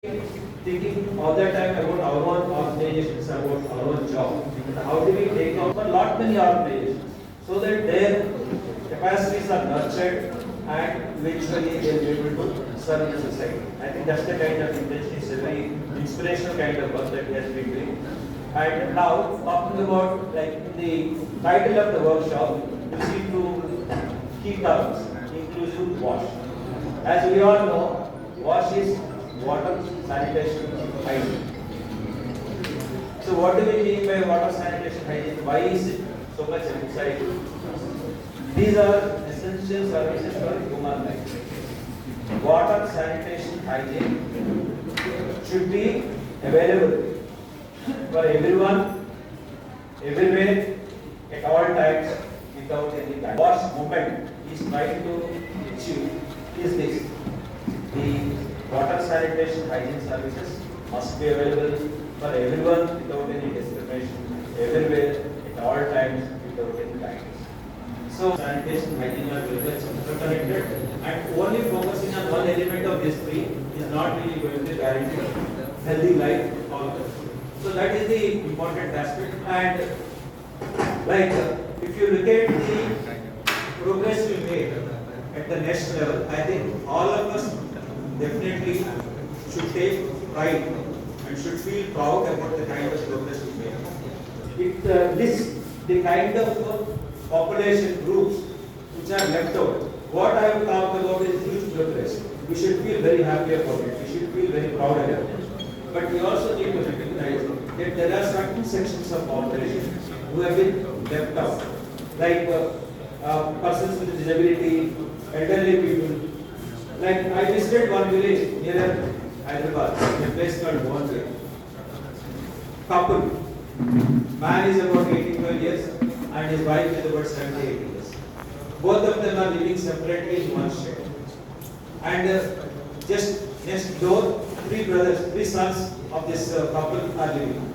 thinking all the time about our own organizations, about our own job. And how do we take out a lot many organizations so that their capacities are nurtured and eventually they will be able to serve the society. I think that's the kind of intention. It's a very inspirational kind of work that he has been doing. And now talking about like the title of the workshop, you see two key terms, inclusive wash. As we all know, wash is water, sanitation, hygiene. So what do we mean by water, sanitation, hygiene? Why is it so much emphasized? These are essential services for human life. Water, sanitation, hygiene should be available for everyone, everywhere, at all times, without any time. What movement is trying to achieve is this. The water, sanitation, hygiene services must be available for everyone without any discrimination, everywhere, at all times, without any guidance. So, sanitation, hygiene are very much interconnected, and only focusing on one element of these three is not really going to guarantee healthy life for all of us. So, that is the important aspect. And like, if you look at the progress we made at the next level, I think all of us definitely should take pride and should feel proud about the kind of progress we made. It lists the kind of population groups which are left out. What I have talked about is huge progress. We should feel very happy about it. We should feel very proud about it. But we also need to recognize that there are certain sections of population who have been left out, like persons with disability, elderly people. Like I visited one village near Hyderabad, a place called Bombay. Couple, man is about 85 years and his wife is about 70, 80 years. Both of them are living separately in one shed. And just next door, three sons of this couple are living.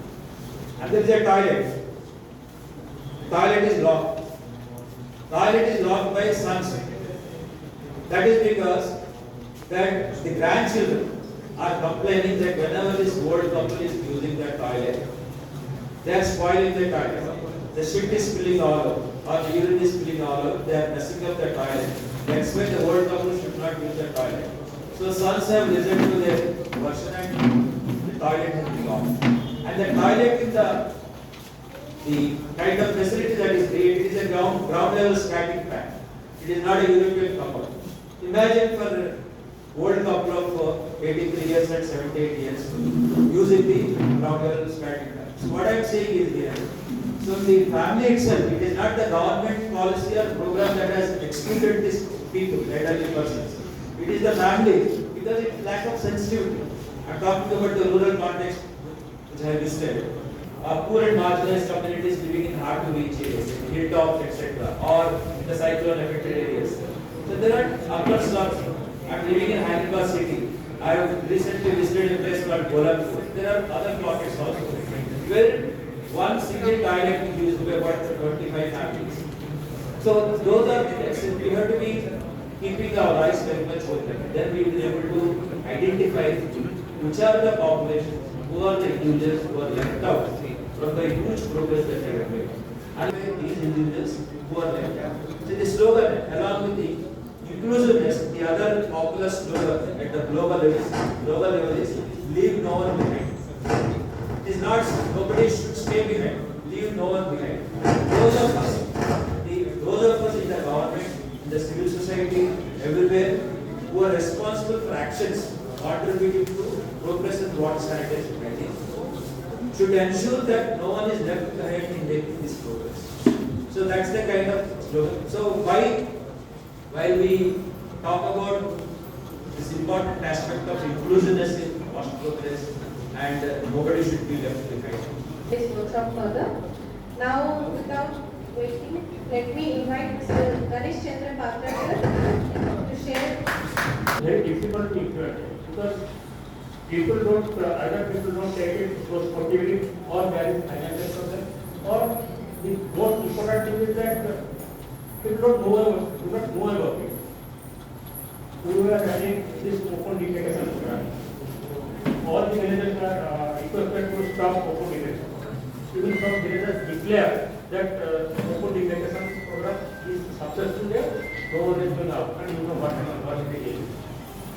And there is a toilet. Toilet is locked. Toilet is locked by sons. That is because that the grandchildren are complaining that whenever this old couple is using that toilet, they are spoiling the toilet. The shit is spilling all over, or the urine is spilling all over, they are messing up the toilet. That's why the old couple should not use the toilet. So sons have listened to their version and the toilet has been locked. And the toilet in the kind of facility that is created is a ground level static fan. It is not a European couple. Imagine for old couple of 83 years and 78 years using the ground level static fan. So what I am saying is here, so the family itself, it is not the government policy or program that has excluded these people, elderly persons. It is the family because it lack of sensitivity. I am talking about the rural context which I have visited. Poor and marginalized communities living in hard to reach areas, hilltops, etc., or in the cyclone affected areas. So there are upper slums. I am living in Hyderabad city. I have recently visited a place called Golapur. There are other pockets also where one single toilet is used by about 25 families. So those are the things we have to be keeping our eyes very much open. Then we will be able to identify which are the populations, who are the individuals who are left out from the huge progress that they have made. And these individuals who are left out. So the slogan, along with the inclusiveness, the other popular slogan at the global level is leave no one behind. It is not nobody should stay behind, leave no one behind. Those of us in the government, in the civil society, everywhere, who are responsible for actions contributing to progress in water sanitation hygiene, should ensure that no one is left behind in making this progress. So that's the kind of slogan. So while we talk about this important aspect of inclusiveness in water progress, and nobody should be left behind. This workshop further. Now, without waiting, let me invite Mr. Ganesh Chandra Patra to share. Very difficult to implement because people don't, other people don't take it sportively, or there is financial problem, or the most important thing is that people do not know about it. We were running this open defecation program. all the villagers are requested to stop open degradation. Even some villagers declare that open degradation program is successful there, no one is going out, and you know what it is.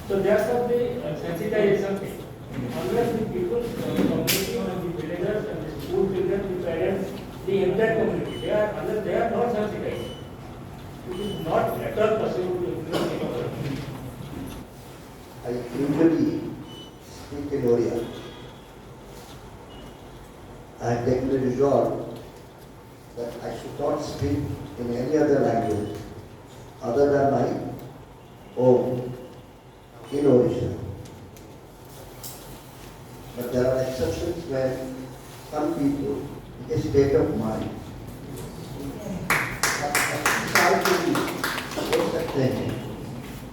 So therefore the sensitization thing. Unless the people, community and the villagers and the school children, the parents, the entire community, unless they are not sensitized, it is not at all possible to influence the government. I usually speak in Oriya. I have taken a resolve that I should not speak in any other language other than my own in Odisha. But there are exceptions where some people, in a state of mind, हो सकते हैं,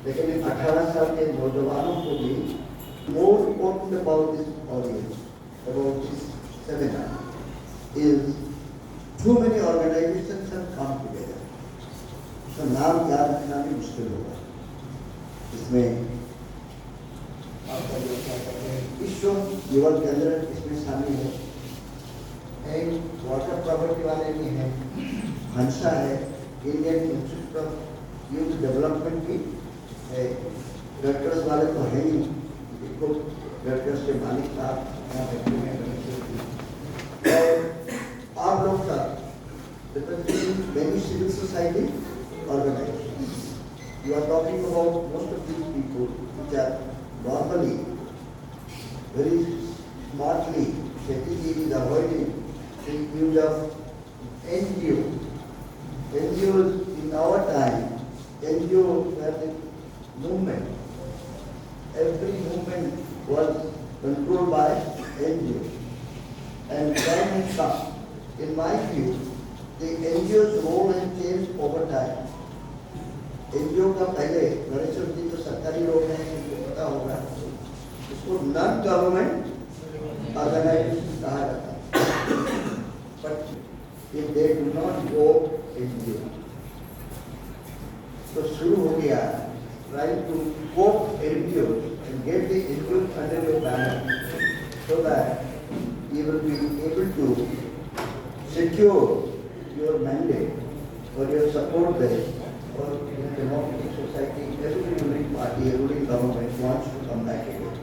लेकिन इन 18 साल के नौजवानों को भी more important about this audience, about this seminar, is too many organizations have come together. So नाम याद रखना भी मुश्किल होगा. इसमें आपका जो क्या कहते हैं, विश्व युवा केंद्र इसमें शामिल है. एक वाटर प्रॉपर्टी वाले भी हैं, हंसा है, Indian institute of youth development की डायरेक्टर्स वाले तो है ही, इनको डायरेक्टर्स के मालिक साहब यहाँ बैठे हैं. और आप लोग का representing many civil society organizations. You are talking about most of these people which are normally very smartly, Shetty is avoiding the use of NGO. NGOs in our time, NGOs were the movement. Every movement was controlled by NGO. And time has come. In my view, the NGO's role has changed over time. NGO का पहले गणेश जी तो सरकारी लोग हैं, उनको पता होगा, इसको नॉन गवर्नमेंट ऑर्गेनाइजेशन कहा जाता है. But if they do not go NGO, तो शुरू हो गया trying to cope NGOs and get the NGOs under your banner so that you will be able to secure your mandate or your support there, or in a democratic society, every ruling party, every ruling government wants to come back again.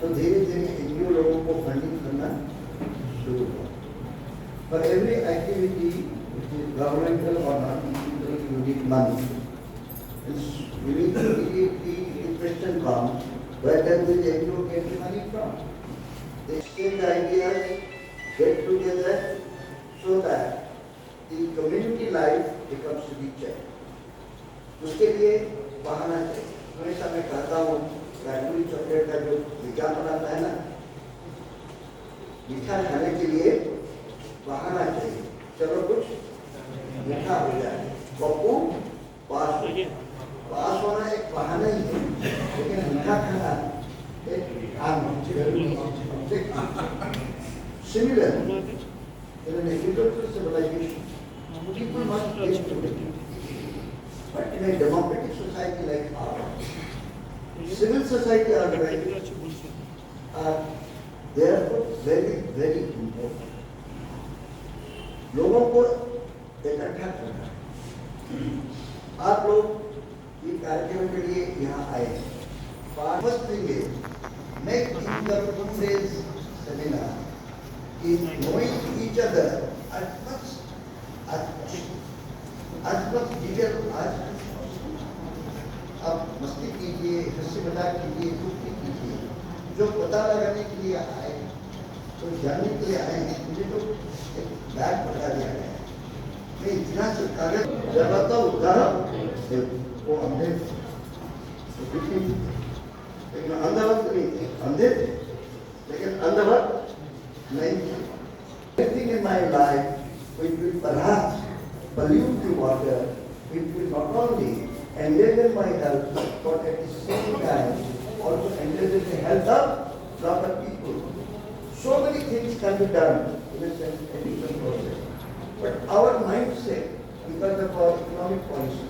So धीरे धीरे NGO लोगों को funding करना शुरू हुआ. For every activity which is governmental or not, you need money. You need to the question comes, where does the NGO get the money from? They exchange ideas, get together, so that the community life becomes richer. उसके लिए बहाना चाहिए. हमेशा मैं कहता हूँ Cadbury chocolate का जो विज्ञापन आता है ना, मीठा खाने के लिए बहाना चाहिए. चलो कुछ मीठा हो जाए. पप्पू पास होना एक बहाना ही है, लेकिन मीठा खाना एक आम. Similar, in an agricultural civilization, people must live together. But in a democratic society like ours, civil society organizations are therefore very, very important. लोगों को इकट्ठा करना. आप लोग ये कार्यक्रम के लिए यहाँ आए. First thing is, make the 2 days seminar is knowing each other as much detail as possible. आप मस्ती कीजिए, हंसी मजाक कीजिए, कुछ कीजिए. जो पता लगाने के लिए आए, तो जानने के लिए आए हैं. मुझे तो एक बैग बता दिया गया है. मैं इतना से कागज लगाता हूँ, वो अंधे, लेकिन अंधावत नहीं थे. अंधे थे, लेकिन अंधावत नहीं थे. Everything in my life which will perhaps pollute the water, which will not only endanger my health, but at the same time also endanger the health of lot of people. So many things can be done in a education process. But our mindset, because of our economic policy,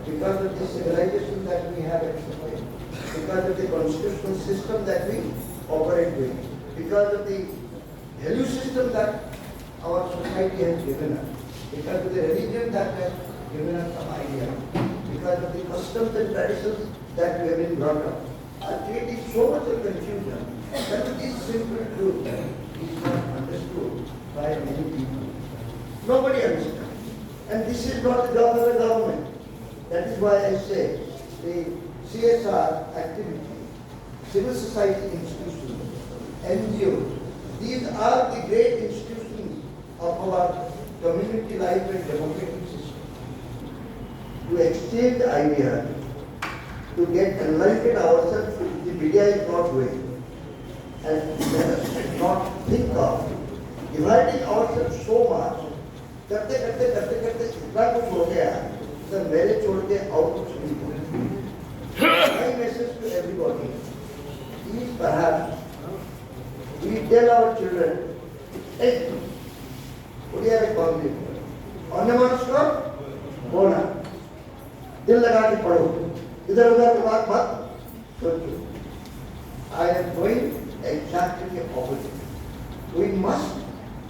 because of the civilization that we have accepted, because of the constitutional system that we operate with, because of the value system that our society has given us, because of the religion that has given us some idea, because of the customs and traditions that we have been brought up, are creating so much of confusion that this simple truth is not understood by many people. Nobody understands. And this is not the job of the government. That is why I say the CSR activity, civil society institutions, NGOs, these are the great institutions of our community life and democratic system. To exchange ideas, to get enlightened ourselves, the media is not doing. And let us not think of dividing ourselves so much. करते इतना कुछ हो गया तो मेरे छोड़ के और कुछ नहीं हो. My message to everybody is perhaps we tell our children, hey, Odia में कौन नहीं बोला, अन्य मनुष्य को बोला, दिल लगा के पढ़ो, इधर उधर की बात मत सोचो. I am going exactly the opposite. We must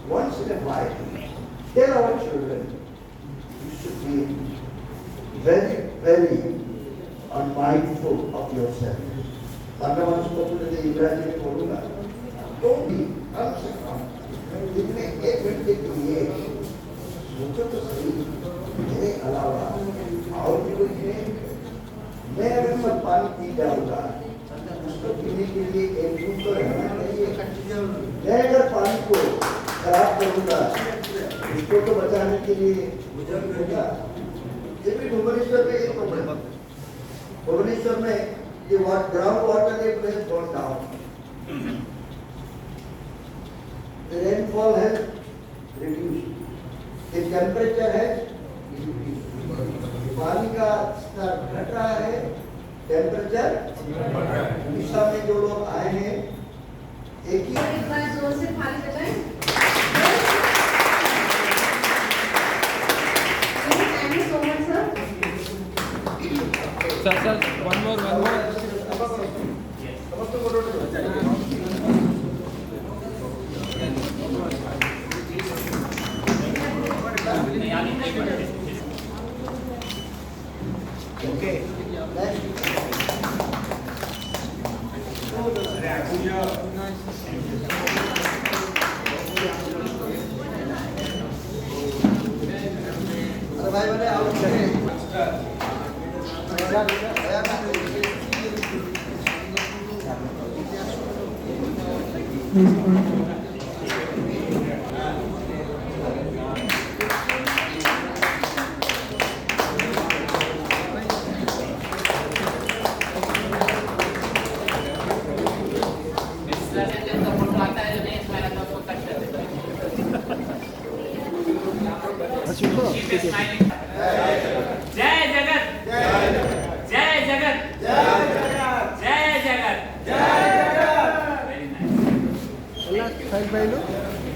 once in a while tell our children, you should be very, very unmindful of yourself. Don't be uncertain. जितने एक घंटे के लिए सोचो तो सही, मेरे अलावा और भी कोई है. मैं अगर मैं पानी पी जाऊंगा, उसको पीने के लिए एक दूध तो रहना चाहिए. मैं अगर पानी को खराब करूंगा, इसको तो बचाने के लिए बुजुर्ग होगा. ये भी भुवनेश्वर में एक प्रॉब्लम. भुवनेश्वर में ये ground water level has gone down. The rainfall has reduced. The temperature has increased. पानी का स्तर घट रहा है, टेम्परेचर दिशा में जो लोग आए हैं एक ही. एक बार जोर से थाली बजाएं. Thank you so much, sir. Sir, one more. Okay. अरे भाई मैंने आउट करे. जय जगत जय जगत जय जगत. Said by